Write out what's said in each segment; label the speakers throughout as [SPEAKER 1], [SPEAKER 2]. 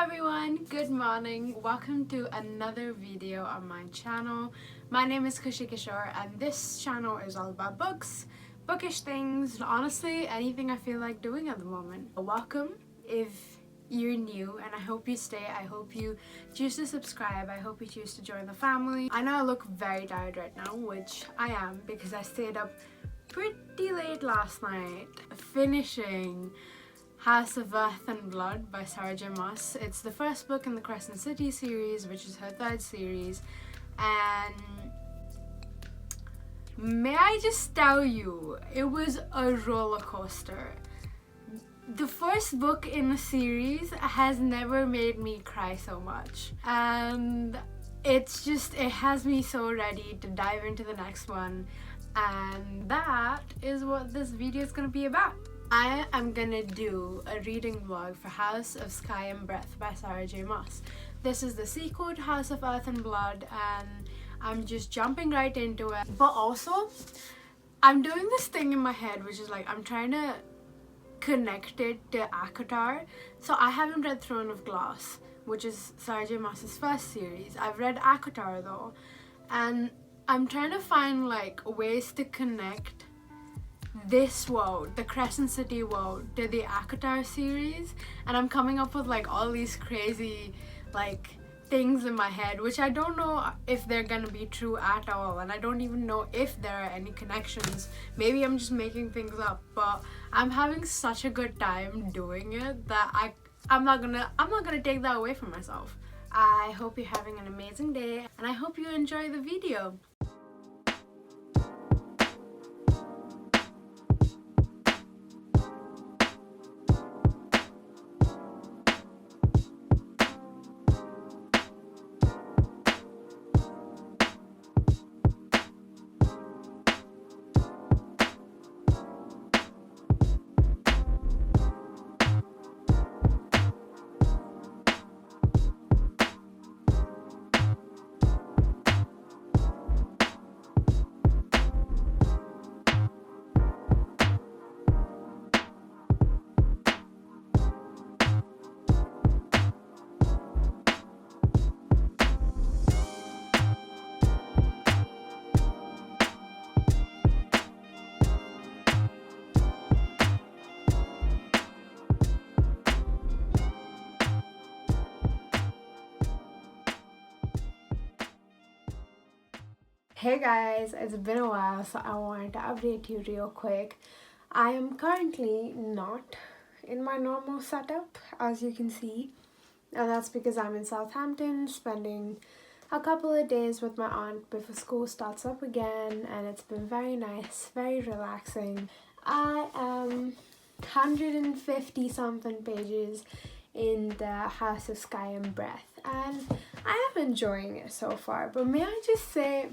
[SPEAKER 1] everyone, good morning. Welcome to another video on my channel. My name is Khushi and this channel is all about books, bookish things, and honestly anything I feel like doing at the moment. Welcome if you're new, and I hope you stay. I hope you choose to subscribe. I hope you choose to join the family. I know I look very tired right now, which I am because I stayed up pretty late last night finishing House of Earth and Blood by Sarah J. Maas. It's the first book in the Crescent City series, which is her third series, and may I just tell you, it was a roller coaster. The first book in the series has never made me cry so much, and it has me so ready to dive into the next one, and that is what this video is gonna be about. I am gonna do a reading vlog for House of Sky and Breath by Sarah J. Maas. This is the sequel to House of Earth and Blood, and I'm just jumping right into it. But also, I'm doing this thing in my head, which is like I'm trying to connect it to ACOTAR. So I haven't read Throne of Glass, which is Sarah J. Maas's first series. I've read ACOTAR though, and I'm trying to find like ways to connect this world, the Crescent City world, to the ACOTAR series, and I'm coming up with like all these crazy like things in my head, which I don't know if they're gonna be true at all, and I don't even know if there are any connections. Maybe I'm just making things up, but I'm having such a good time doing it that I'm not gonna take that away from myself. I hope you're having an amazing day, and I hope you enjoy the video. Hey guys, it's been a while, so I wanted to update you real quick. I am currently not in my normal setup, as you can see, and that's because I'm in Southampton spending a couple of days with my aunt before school starts up again, and it's been very nice, very relaxing. I am 150 something pages in the House of Sky and Breath, and I am enjoying it so far, but may I just say,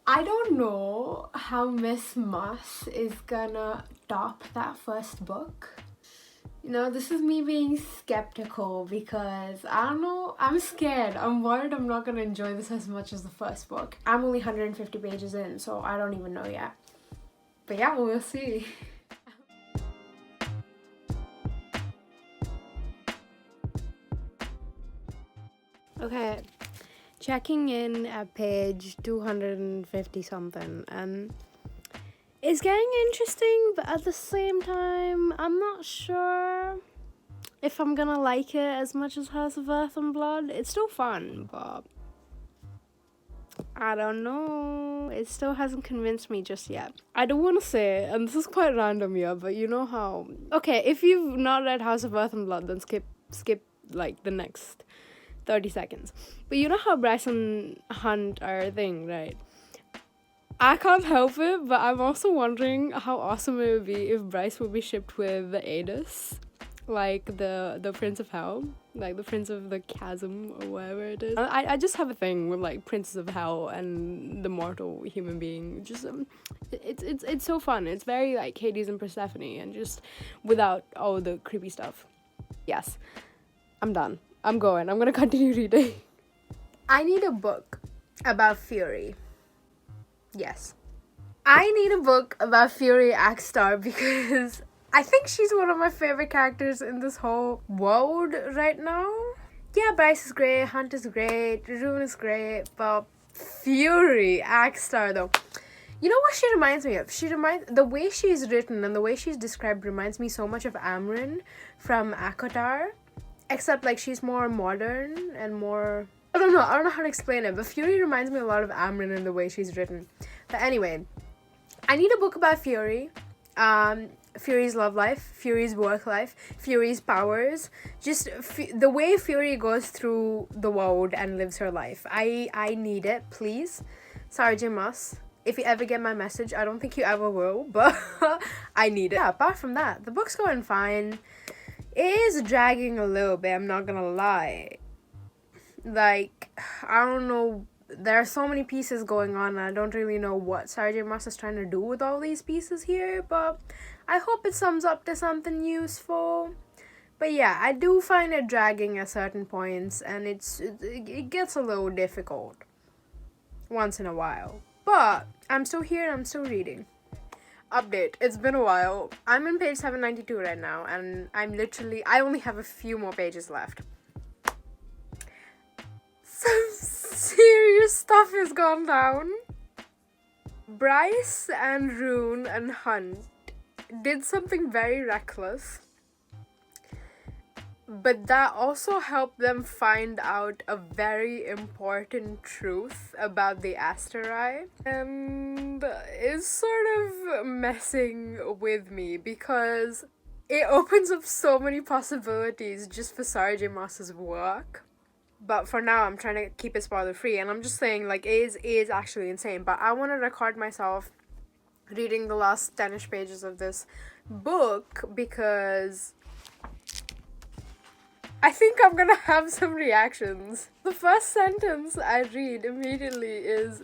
[SPEAKER 1] I don't know how Miss Maas is gonna top that first book. You know, this is me being skeptical because I don't know, I'm scared. I'm worried I'm not gonna enjoy this as much as the first book. I'm only 150 pages in, so I don't even know yet. But yeah, we'll see. Okay. Checking in at page 250 something, and it's getting interesting, but at the same time, I'm not sure if I'm gonna like it as much as House of Earth and Blood. It's still fun, but I don't know. It still hasn't convinced me just yet. I don't want to say, and this is quite random here, but you know how... Okay, if you've not read House of Earth and Blood, then skip like the next 30 seconds. But you know how Bryce and Hunt are a thing, right? I can't help it, but I'm also wondering how awesome it would be if Bryce would be shipped with the Adis, like the Prince of Hell, like the Prince of the Chasm or whatever it is. I just have a thing with like Princes of Hell and the mortal human being. Just it's so fun. It's very like Hades and Persephone, and just without all the creepy stuff. Yes, I'm done. I'm gonna continue reading. I need a book about Fury. Yes. I need a book about Fury Axstar because I think she's one of my favorite characters in this whole world right now. Yeah, Bryce is great, Hunt is great, Rune is great, but Fury, Axe-Star though. You know what she reminds me of? The way she's written and the way she's described reminds me so much of Amryn from Akotar. Except like she's more modern and more, I don't know how to explain it, but Fury reminds me a lot of Amryn in the way she's written. But anyway, I need a book about Fury. Fury's love life, Fury's work life, Fury's powers, just the way Fury goes through the world and lives her life. I need it, please. Sarge Mas, if you ever get my message, I don't think you ever will, but I need it. Yeah, apart from that, the book's going fine. It is dragging a little bit, I'm not gonna lie. Like, I don't know, there are so many pieces going on and I don't really know what Sarge Mas is trying to do with all these pieces here, but I hope it sums up to something useful. But yeah, I do find it dragging at certain points and it gets a little difficult once in a while. But I'm still here and I'm still reading. Update, it's been a while. I'm in page 792 right now and I only have a few more pages left. Some serious stuff has gone down. Bryce and Rune and Hunt did something very reckless, but that also helped them find out a very important truth about the asteroid, and is sort of messing with me because it opens up so many possibilities just for Sarge Mas's work. But for now, I'm trying to keep it spoiler free, and I'm just saying, like, it is actually insane. But I want to record myself reading the last 10-ish pages of this book because I think I'm gonna have some reactions. The first sentence I read immediately is,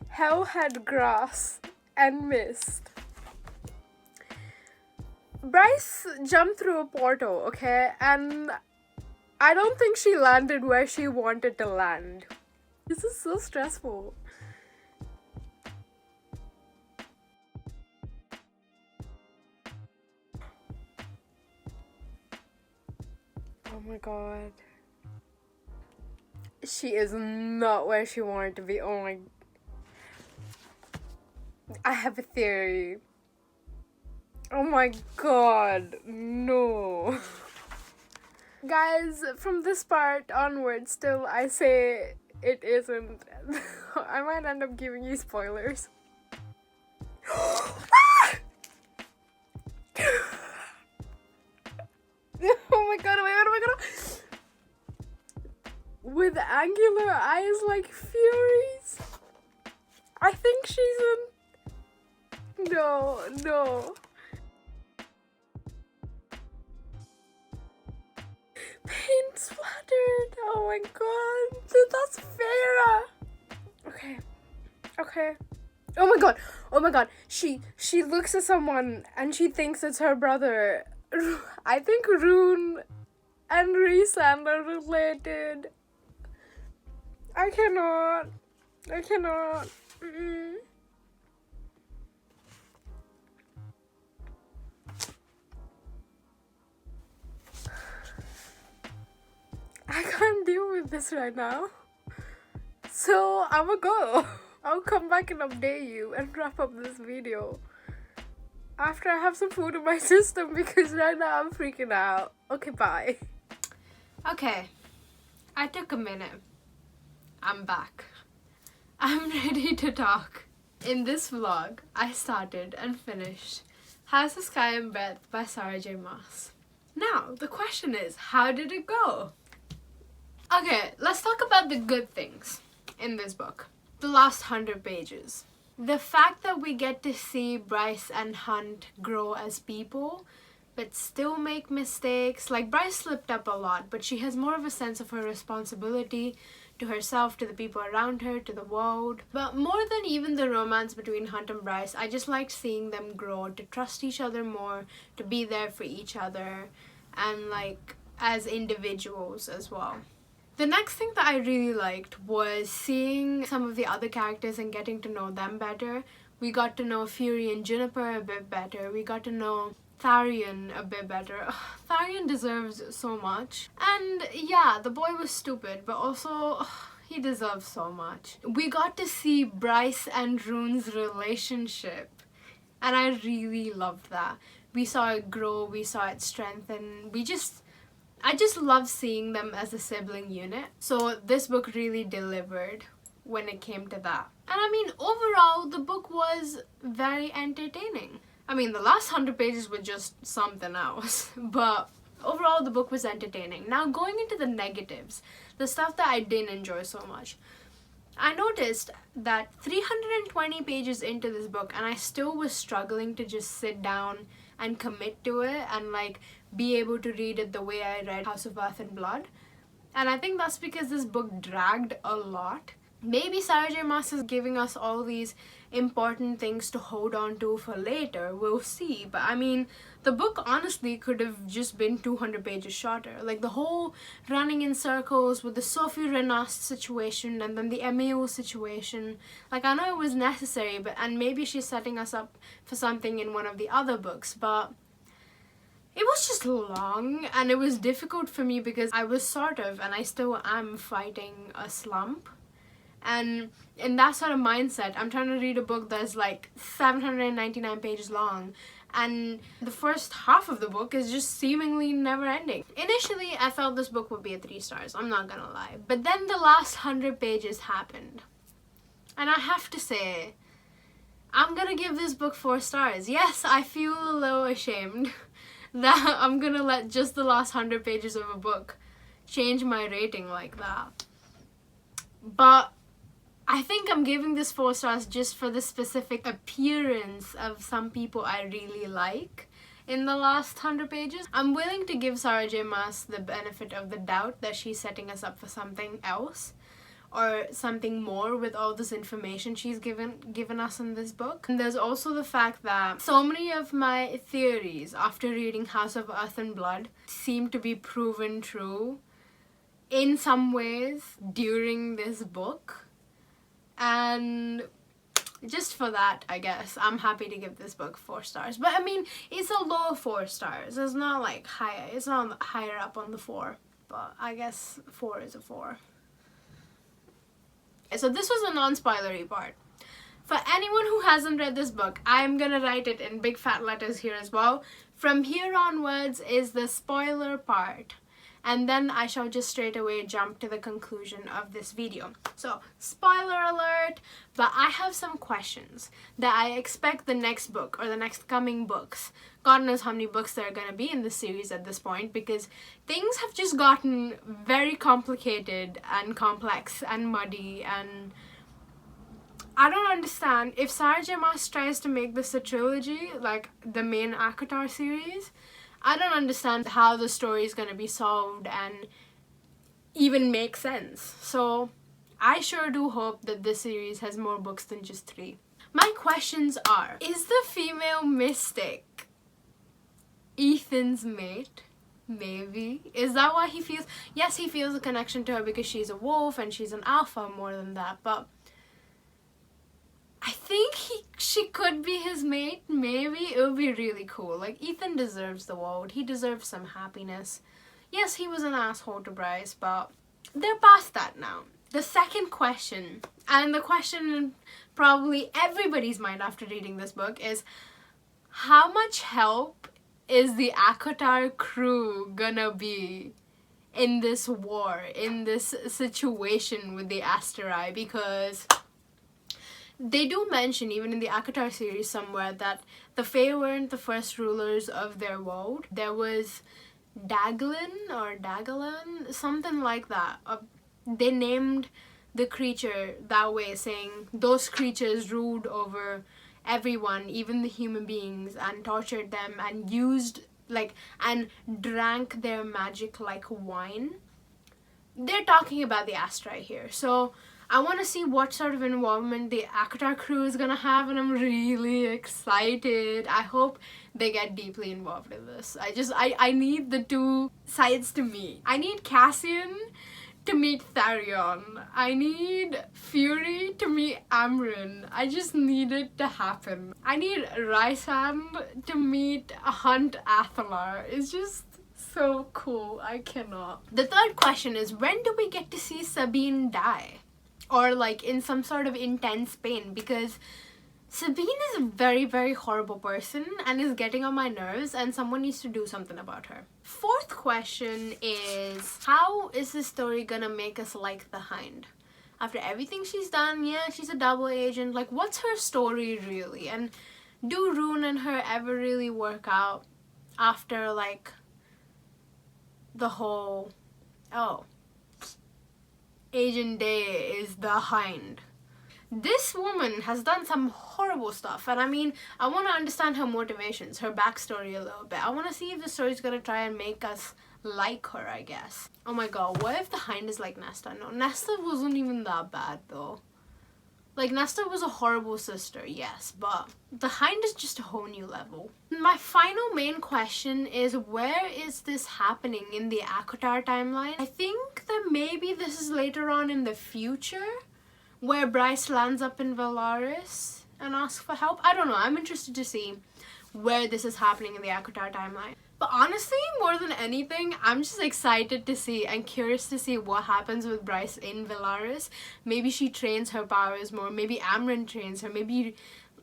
[SPEAKER 1] "Hell had grass and mist." Bryce jumped through a portal, okay? And I don't think she landed where she wanted to land. This is so stressful. Oh my god. She is not where she wanted to be. Oh my... I have a theory. Oh my god. No. Guys, from this part onwards, still, I say it isn't. I might end up giving you spoilers. Oh my god, oh my god. With angular eyes like Fury's? I think she's in... No. Paint splattered. Oh my god. That's Farah. Okay. Oh my god. She looks at someone and she thinks it's her brother. I think Rune and Rhysand are related. I cannot. I can't deal with this right now. So I'ma go. I'll come back and update you and wrap up this video after I have some food in my system because right now I'm freaking out. Okay, bye. Okay, I took a minute. I'm back. I'm ready to talk. In this vlog, I started and finished Has the Sky and Breath by Sarah J. Maas. Now, the question is, how did it go? Okay, let's talk about the good things in this book. The last 100 pages. The fact that we get to see Bryce and Hunt grow as people, but still make mistakes. Like, Bryce slipped up a lot, but she has more of a sense of her responsibility to herself, to the people around her, to the world. But more than even the romance between Hunt and Bryce, I just liked seeing them grow, to trust each other more, to be there for each other, and like as individuals as well. The next thing that I really liked was seeing some of the other characters and getting to know them better. We got to know Fury and Juniper a bit better. We got to know Tharian a bit better. Ugh, Tharian deserves so much. And yeah, the boy was stupid, but also he deserves so much. We got to see Bryce and Rune's relationship, and I really loved that. We saw it grow, we saw it strengthen. I just love seeing them as a sibling unit. So this book really delivered when it came to that. And I mean, overall, the book was very entertaining. I mean, the last 100 pages were just something else, but overall the book was entertaining. Now going into the negatives, the stuff that I didn't enjoy so much. I noticed that 320 pages into this book and I still was struggling to just sit down and commit to it and like be able to read it the way I read House of Earth and Blood. And I think that's because this book dragged a lot. Maybe Sarah J. Maas is giving us all these important things to hold on to for later. We'll see. But I mean, the book honestly could have just been 200 pages shorter. Like the whole running in circles with the Sophie Renast situation and then the Emile situation. Like I know it was necessary, and maybe she's setting us up for something in one of the other books, but it was just long and it was difficult for me because I was and I still am fighting a slump. And in that sort of mindset, I'm trying to read a book that's like 799 pages long, and the first half of the book is just seemingly never ending. Initially, I felt this book would be a 3 stars, I'm not gonna lie. But then the last 100 pages happened. And I have to say, I'm gonna give this book 4 stars. Yes, I feel a little ashamed that I'm gonna let just the last 100 pages of a book change my rating like that. But I think I'm giving this 4 stars just for the specific appearance of some people I really like in the last 100 pages. I'm willing to give Sarah J. Maas the benefit of the doubt that she's setting us up for something else or something more with all this information she's given us in this book. And there's also the fact that so many of my theories after reading House of Earth and Blood seem to be proven true in some ways during this book. And just for that, I guess, I'm happy to give this book 4 stars. But I mean, it's a low 4 stars. It's not like higher. It's not higher up on the 4. But I guess 4 is a 4. So this was a non-spoilery part. For anyone who hasn't read this book, I'm gonna write it in big fat letters here as well. From here onwards is the spoiler part. And then I shall just straight away jump to the conclusion of this video. So, spoiler alert, but I have some questions that I expect the next book or the next coming books. God knows how many books there are going to be in this series at this point, because things have just gotten very complicated and complex and muddy, and I don't understand. If Sarah J. Maas tries to make this a trilogy, like the main ACOTAR series, I don't understand how the story is going to be solved and even make sense. So I sure do hope that this series has more books than just 3. My questions are, is the female mystic Ethan's mate? Maybe. Is that why he feels? Yes, he feels a connection to her because she's a wolf and she's an alpha more than that, but I think she could be his mate. Maybe. It would be really cool. Like, Ethan deserves the world. He deserves some happiness. Yes, he was an asshole to Bryce, but they're past that now. The second question, and the question in probably everybody's mind after reading this book, is how much help is the ACOTAR crew gonna be in this war, in this situation with the Asterai? Because they do mention, even in the ACOTAR series somewhere, that the Fae weren't the first rulers of their world. There was Dagalin, something like that. They named the creature that way, saying those creatures ruled over everyone, even the human beings, and tortured them and used, like, and drank their magic like wine. They're talking about the Asterai here. So I want to see what sort of involvement the ACOTAR crew is gonna have, and I'm really excited. I hope they get deeply involved in this. I need the two sides to meet. I need Cassian to meet Tharion. I need Fury to meet Amryn. I just need it to happen. I need Rysand to meet Hunt Athalar. It's just so cool. I cannot. The third question is, when do we get to see Sabine die? Or like in some sort of intense pain? Because Sabine is a very, very horrible person and is getting on my nerves, and someone needs to do something about her. Fourth question is, how is this story gonna make us like the Hind? After everything she's done, yeah, she's a double agent, like what's her story really? And do Rune and her ever really work out after like the whole, oh, Agent Day is the Hind? This woman has done some horrible stuff, and I mean, I want to understand her motivations, her backstory a little bit. I want to see if the story's gonna try and make us like her, I guess. Oh my god, what if the Hind is like Nesta? No, Nesta wasn't even that bad though. Like, Nesta was a horrible sister, yes, but the Hind is just a whole new level. My final main question is, where is this happening in the Akotar timeline? I think that maybe this is later on in the future, where Bryce lands up in Valaris and asks for help. I don't know. I'm interested to see where this is happening in the Akotar timeline. But honestly, more than anything, I'm just excited to see and curious to see what happens with Bryce in Valaris. Maybe she trains her powers more. Maybe Amryn trains her. Maybe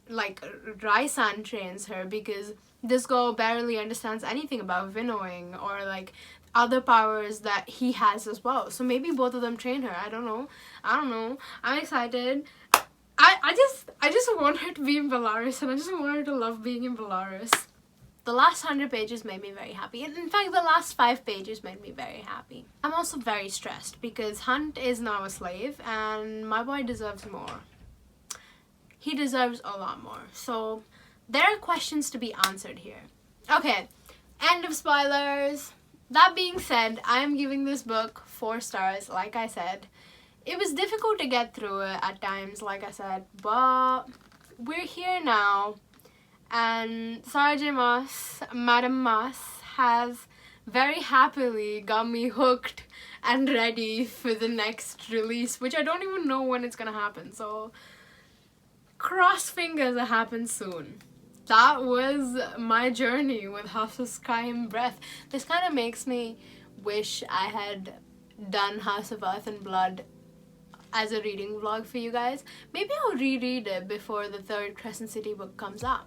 [SPEAKER 1] like Rysand trains her, because this girl barely understands anything about winnowing or like other powers that he has as well. So maybe both of them train her. I don't know. I'm excited. I just want her to be in Valaris, and I just want her to love being in Valaris. The last 100 pages made me very happy. And in fact, the last 5 pages made me very happy. I'm also very stressed because Hunt is now a slave and my boy deserves more. He deserves a lot more. So there are questions to be answered here. Okay, end of spoilers. That being said, I am giving this book 4 stars, like I said. It was difficult to get through it at times, like I said, but we're here now. And Sergeant Moss, Madam Moss, has very happily got me hooked and ready for the next release, which I don't even know when it's gonna happen, so cross fingers it happens soon. That was my journey with House of Sky and Breath. This kind of makes me wish I had done House of Earth and Blood as a reading vlog for you guys. Maybe I'll reread it before the 3rd Crescent City book comes out.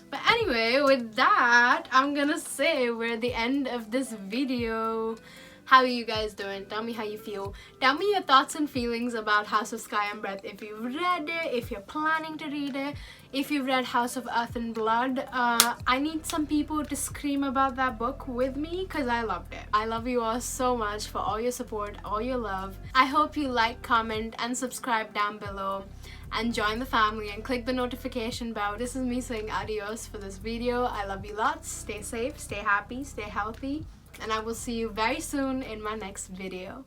[SPEAKER 1] But anyway, with that, I'm gonna say we're at the end of this video. How are you guys doing? Tell me how you feel. Tell me your thoughts and feelings about House of Sky and Breath. If you've read it, if you're planning to read it, if you've read House of Earth and Blood. I need some people to scream about that book with me because I loved it. I love you all so much for all your support, all your love. I hope you like, comment, and subscribe down below. And join the family and click the notification bell. This is me saying adios for this video. I love you lots. Stay safe, stay happy, stay healthy. And I will see you very soon in my next video.